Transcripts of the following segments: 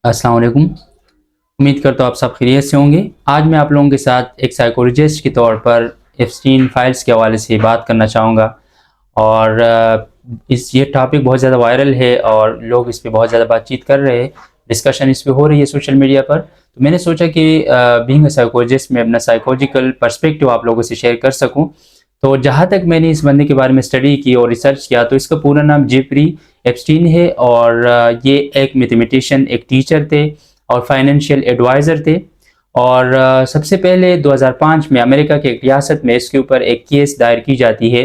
अस्सलाम वालेकुम। उम्मीद करता हूँ आप सब खैरियत से होंगे। आज मैं आप लोगों के साथ एक साइकोलॉजिस्ट के तौर पर एप्स्टीन फाइल्स के हवाले से बात करना चाहूँगा। और ये टॉपिक बहुत ज़्यादा वायरल है और लोग इस पे बहुत ज़्यादा बातचीत कर रहे हैं, डिस्कशन इस पे हो रही है सोशल मीडिया पर। तो मैंने सोचा कि बीइंग अ साइकोलॉजिस्ट मैं अपना साइकोलॉजिकल पर्सपेक्टिव आप लोगों से शेयर कर सकूं। तो जहाँ तक मैंने इस बंदे के बारे में स्टडी की और रिसर्च किया, तो इसका पूरा नाम जेफरी एप्स्टीन है और ये एक मैथमेटिशियन, एक टीचर थे और फाइनेंशियल एडवाइज़र थे। और सबसे पहले 2005 में अमेरिका के एक रियासत में इसके ऊपर एक केस दायर की जाती है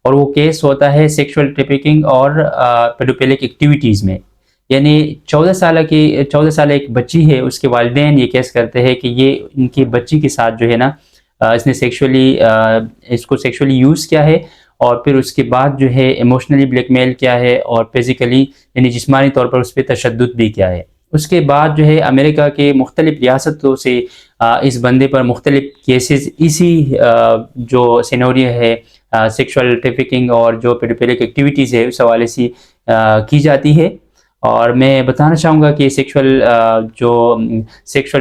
और वो केस होता है सेक्सुअल ट्रैफिकिंग और पेडोफिलिक एक्टिविटीज़ में। यानी 14 साल एक बच्ची है, उसके वालिदैन ये केस करते हैं कि ये इनकी बच्ची के साथ जो है ना इसने इसको सेक्सुअली यूज़ किया है और फिर उसके बाद जो है इमोशनली ब्लैकमेल किया है और फिज़िकली यानी जिस्मानी तौर पर उस पर तशद्दुद भी किया है। उसके बाद जो है अमेरिका के मुख्तलिफ रियासतों से इस बंदे पर मुख्तलिफ केसेस इसी जो सिनेरियो है सेक्सुअल ट्रैफिकिंग और जो पेडोफिलिक एक्टिविटीज़ है उस हवाले से की जाती है। और मैं बताना चाहूँगा कि सेक्सुअल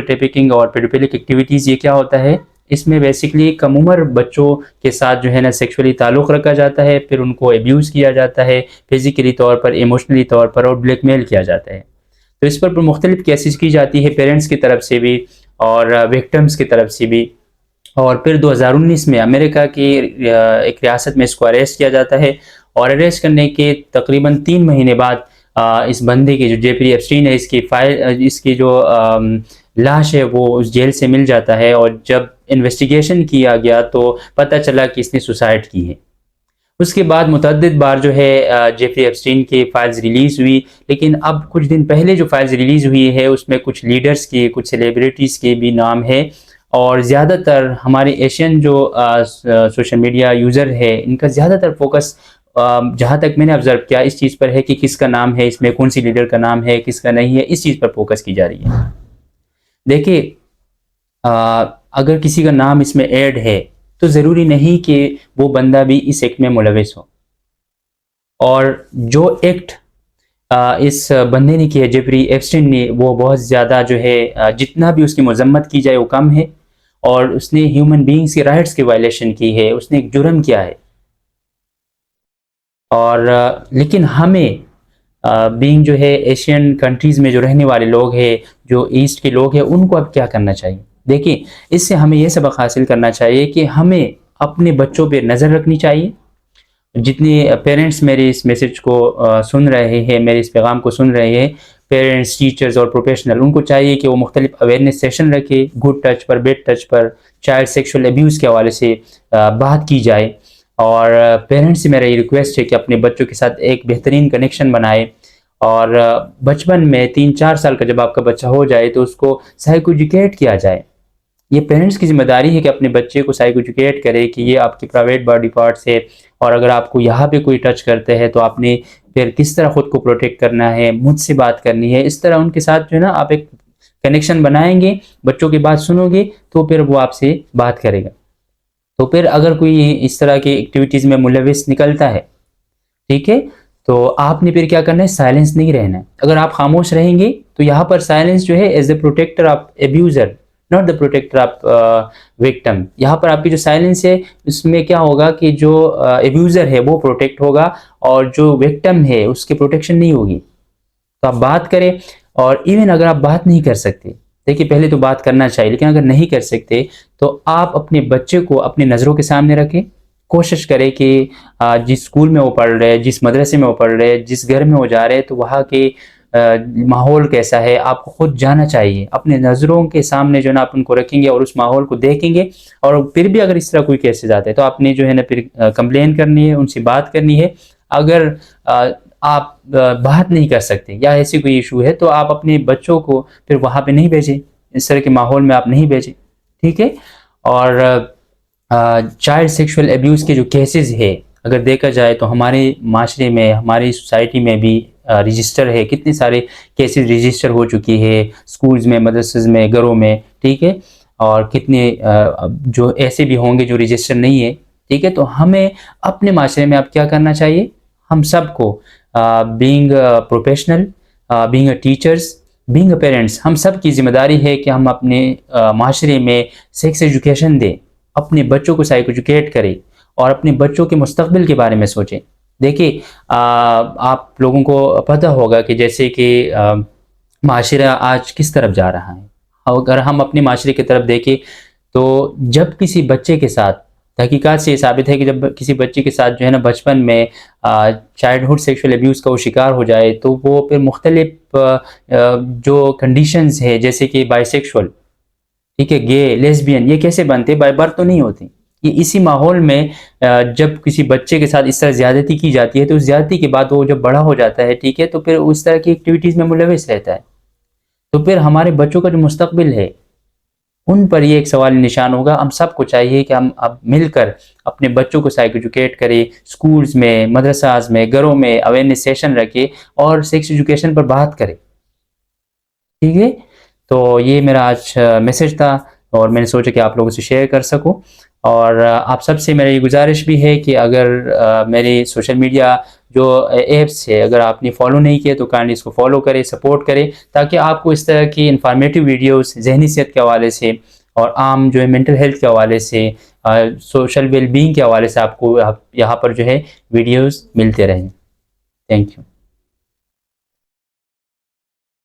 ट्रैफिकिंग और पेडोफिलिक एक्टिविटीज़ ये क्या होता है। इसमें बेसिकली कम उम्र बच्चों के साथ जो है ना सेक्सुअली ताल्लुक़ रखा जाता है, फिर उनको एब्यूज़ किया जाता है फिज़िकली तौर पर, इमोशनली तौर पर और ब्लैकमेल किया जाता है। तो इस पर मुख्तलिफ केसेस की जाती है, पेरेंट्स की तरफ से भी और विक्टिम्स की तरफ से भी। और फिर 2019 में अमेरिका की एक रियासत में इसको अरेस्ट किया जाता है और अरेस्ट करने के तकरीबन 3 महीने बाद इस बंदे की जो जेफरी एप्स्टीन है इसकी जो लाश है वो उस जेल से मिल जाता है। और जब इन्वेस्टिगेशन किया गया तो पता चला कि इसने सुसाइड की है। उसके बाद मुतअद्दिद बार जो है जेफरी एप्स्टीन की फाइल्स रिलीज़ हुई, लेकिन अब कुछ दिन पहले जो फाइल्स रिलीज़ हुई है उसमें कुछ लीडर्स की, कुछ सेलिब्रिटीज़ के भी नाम है और ज़्यादातर हमारे एशियन जो सोशल मीडिया यूज़र है इनका ज़्यादातर फोकस जहाँ तक मैंने ऑब्जर्व किया इस चीज़ पर है कि किसका नाम है इसमें, कौन सी लीडर का नाम है, किसका नहीं है, इस चीज़ पर फोकस की जा रही है। देखिए, अगर किसी का नाम इसमें ऐड है तो ज़रूरी नहीं कि वो बंदा भी इस एक्ट में मुलविस हो। और जो एक्ट इस बंदे ने किया, जेफरी एप्स्टीन ने, वो बहुत ज़्यादा जो है जितना भी उसकी मजम्मत की जाए वो कम है। और उसने ह्यूमन बींग्स के राइट्स की वायलेशन की है, उसने एक जुर्म किया है। और लेकिन हमें बीइंग जो है एशियन कंट्रीज़ में जो रहने वाले लोग हैं, जो ईस्ट के लोग हैं, उनको अब क्या करना चाहिए। देखिए, इससे हमें यह सबक हासिल करना चाहिए कि हमें अपने बच्चों पे नज़र रखनी चाहिए। जितने पेरेंट्स मेरे इस मैसेज को सुन रहे हैं, मेरे इस पैगाम को सुन रहे हैं, पेरेंट्स, टीचर्स और प्रोफेशनल, उनको चाहिए कि वो मुख्तलिफ अवेयरनेस सेशन रखें, गुड टच पर, बैड टच पर, चाइल्ड सेक्सुअल अब्यूज़ के हवाले से बात की जाए। और पेरेंट्स से मेरा ये रिक्वेस्ट है कि अपने बच्चों के साथ एक बेहतरीन कनेक्शन बनाए और बचपन में 3-4 साल का जब आपका बच्चा हो जाए तो उसको साइको एजुकेट किया जाए। ये पेरेंट्स की जिम्मेदारी है कि अपने बच्चे को साइको एजुकेट करे कि ये आपके प्राइवेट बॉडी पार्ट्स है और अगर आपको यहाँ पे कोई टच करते हैं तो आपने फिर किस तरह ख़ुद को प्रोटेक्ट करना है, मुझसे बात करनी है। इस तरह उनके साथ जो है ना आप एक कनेक्शन बनाएंगे, बच्चों की बात सुनोगे तो फिर वो आपसे बात करेगा। तो फिर अगर कोई इस तरह की एक्टिविटीज़ में मुलविस निकलता है, ठीक है, तो आपने फिर क्या करना है, साइलेंस नहीं रहना है। अगर आप खामोश रहेंगे तो यहाँ पर साइलेंस जो है is the protector of abuser, not the protector of victim. यहाँ पर आपकी जो साइलेंस है उसमें क्या होगा कि जो एब्यूज़र है वो प्रोटेक्ट होगा और जो विक्टिम है उसकी प्रोटेक्शन नहीं होगी। तो आप बात करें। और इवन अगर आप बात नहीं कर सकते, देखिए पहले तो बात करना चाहिए, लेकिन अगर नहीं कर सकते तो आप अपने बच्चे को अपनी नज़रों के सामने रखें। कोशिश करें कि जिस स्कूल में वो पढ़ रहे हैं, जिस मदरसे में वो पढ़ रहे हैं, जिस घर में वो जा रहे हैं, तो वहाँ के माहौल कैसा है आपको खुद जाना चाहिए। अपने नज़रों के सामने जो है ना आप उनको रखेंगे और उस माहौल को देखेंगे। और फिर भी अगर इस तरह कोई केसेस आते हैं तो आपने जो है ना फिर कंप्लेन करनी है, उनसे बात करनी है। अगर आप बात नहीं कर सकते या ऐसी कोई इशू है तो आप अपने बच्चों को फिर वहाँ पे नहीं भेजें, इस तरह के माहौल में आप नहीं भेजें, ठीक है। और चाइल्ड सेक्सुअल एब्यूज़ के जो केसेस है अगर देखा जाए तो हमारे माशरे में, हमारी सोसाइटी में भी रजिस्टर है, कितने सारे केसेस रजिस्टर हो चुकी है स्कूल्स में, मदरसेस में, घरों में, ठीक है। और कितने जो ऐसे भी होंगे जो रजिस्टर नहीं है, ठीक है। तो हमें अपने माशरे में अब क्या करना चाहिए, हम सबको being professional, being teachers, being a parents ہم سب کی ذمہ داری ہے کہ ہم اپنے معاشرے میں سیکس ایجوکیشن دیں، اپنے بچوں کو سائیکو ایجوکیٹ کریں اور اپنے بچوں کے مستقبل کے بارے میں سوچیں۔ دیکھیے آپ لوگوں کو پتہ ہوگا کہ جیسے کہ معاشرہ آج کس طرف جا رہا ہے۔ اگر ہم اپنے معاشرے کی طرف دیکھیں تو جب کسی بچے کے ساتھ، تحقیقات سے یہ ثابت ہے کہ جب کسی بچے کے ساتھ جو ہے نا بچپن میں چائلڈہڈ سیکشول ابیوز کا وہ شکار ہو جائے تو وہ پھر مختلف جو کنڈیشنز ہے جیسے کہ بائی سیکشول، ٹھیک ہے، گے، لیسبین، یہ کیسے بنتے؟ بائی برتھ تو نہیں ہوتی۔ یہ اسی ماحول میں جب کسی بچے کے ساتھ اس طرح زیادتی کی جاتی ہے تو اس زیادتی کے بعد وہ جب بڑا ہو جاتا ہے، ٹھیک ہے، تو پھر اس طرح کی ایکٹیویٹیز میں ملوث رہتا ہے، تو پھر ہمارے بچوں کا جو مستقبل ہے ان پر یہ ایک سوالی نشان ہوگا۔ ہم سب کو چاہیے کہ ہم اب مل کر اپنے بچوں کو سائیکو ایجوکیٹ کریں، سکولز میں، مدرساز میں، گھروں میں اویئرنیس سیشن رکھیں اور سیکس ایجوکیشن پر بات کریں، ٹھیک ہے۔ تو یہ میرا آج میسج تھا اور میں نے سوچا کہ آپ لوگوں سے شیئر کر سکوں، اور آپ سب سے میری گزارش بھی ہے کہ اگر میری سوشل میڈیا جو ایپس ہے اگر آپ نے فالو نہیں کیا تو کائنڈلی اس کو فالو کریں، سپورٹ کریں، تاکہ آپ کو اس طرح کی انفارمیٹیو ویڈیوز ذہنی صحت کے حوالے سے اور عام جو ہے مینٹل ہیلتھ کے حوالے سے، سوشل ویل بینگ کے حوالے سے آپ کو یہاں پر جو ہے ویڈیوز ملتے رہیں۔ Thank you.